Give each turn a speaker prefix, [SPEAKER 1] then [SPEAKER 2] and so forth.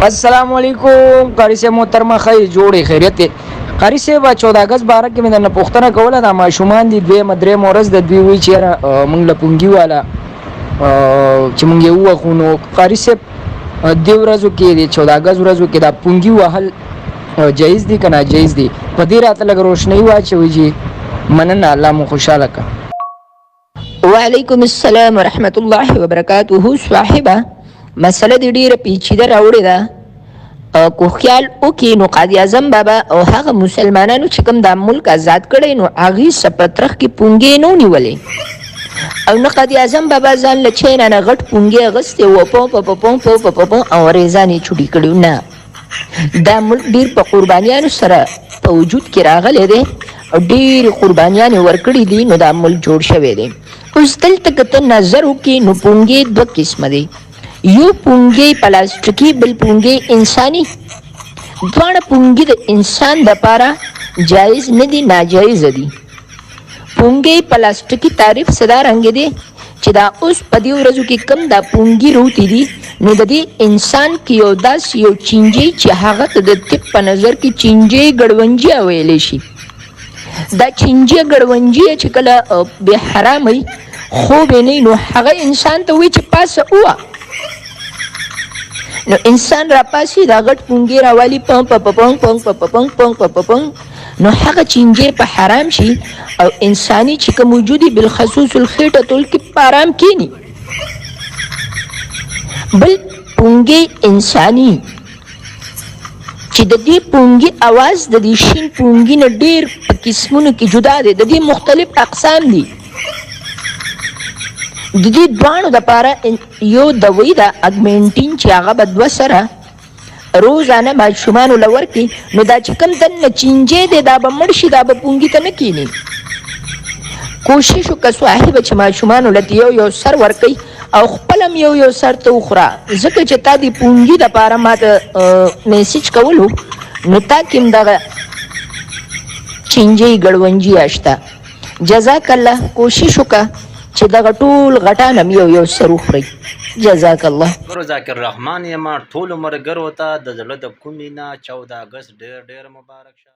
[SPEAKER 1] السلام علیکم قاری صاحب محترمه خیر جوړې خیریت دی. قاری صاحب 14 اگست باره کې مې درنه پوښتنه کوله دا ماشومان دي دویمه درېیمه ورځ د دوی وایي چې یاره موږ له پونګي والا چې موږ یې ووهو نو قاري صاحب دې ورځو کې د 14 اګست ورځو کې دا پونګي وهل جایز دي که ناجایز دي؟ په دې راته لږ روشنۍ واچوئ جي. مننه، الله مو خوشحاله کړه.
[SPEAKER 2] وعلیکم السلام ورحمت الله وبرکاته. صاحبه مسله دې ډیره پیچیده راوړې ده. کو خیال وکړي نو قاضي اعظم بابا او هغه مسلمانانو چې کوم دا ملک آزاد کړی نو هغې سپترخ کې پونګې نه ونیولې او نه قاضي اعظم بابا ځان له چین نه غټ پونګې اغوستې و په او ریزان یې چوټي کړي. نه، دا ملک ډېر په قربانیانو سره په وجود کې راغلی دی او ډېرې قربانیانې ورکړي دي نو دا ملک جوړ شوی دی. اوس دلته که ته نظر وکړې نو پونګې دوه قسمه دی، یو پونګې پلاستیکي بل پونګې انساني. دواړه پونګې د انسان دپاره جایز نه دي، ناجایزه دي. پونګې پلاستیکي تعریف څه دارنګې دی چې دا اوس په دې ورځو کې کم دا پونګې روتې دي نو د دې انسان کې یو داسې یو چینجی چې هغه ته د طب په نظر کې چینجی ګړونجیه ویلی شي. دا چینجی ګړونجیه چې کله بې حرامه وي خوب یې نه نو هغه انسان ته وایي چې پاسه ووه نو انسان را پاسي دا غټ پونګې راوالي پنګ نو هغه چینجی په حرام شي او انساني چې کوم وجودي بالخصوص الخیټه ټول کې په آرام کینی. بل پونګې انساني چې د دې پونګې اواز د دې شین پونګې نه ډېر په قسمونو کې جدا دی، د دې مختلف اقسام دي. د دې دواړو دپاره یو دوی ده اګمنټین چې هغه به 2 سره روزانه ماشومانو له ورکړي نو دا چې کوم دننه چینجی دی دا به مړ شي، دا به پونګي ته نه کیني. کوشش وکړه صاحبه چې ماشومانو له یو سر ورکوي او خپل هم یو سر ته وخوره، ځکه چې تا د پونګي دپاره ما ته میسیج کولو نو تا کې هم دغه چینجی ګړونجي شته. جزاک الله. کوشش وکړه چې دغه ټول غټان هم یو سر وخورئ. جزاک الله.
[SPEAKER 3] ذاکر رحمان یم، ټول عمر ګرو ته د زړه د کومې نه 14 اګست ډېر مبارک شه.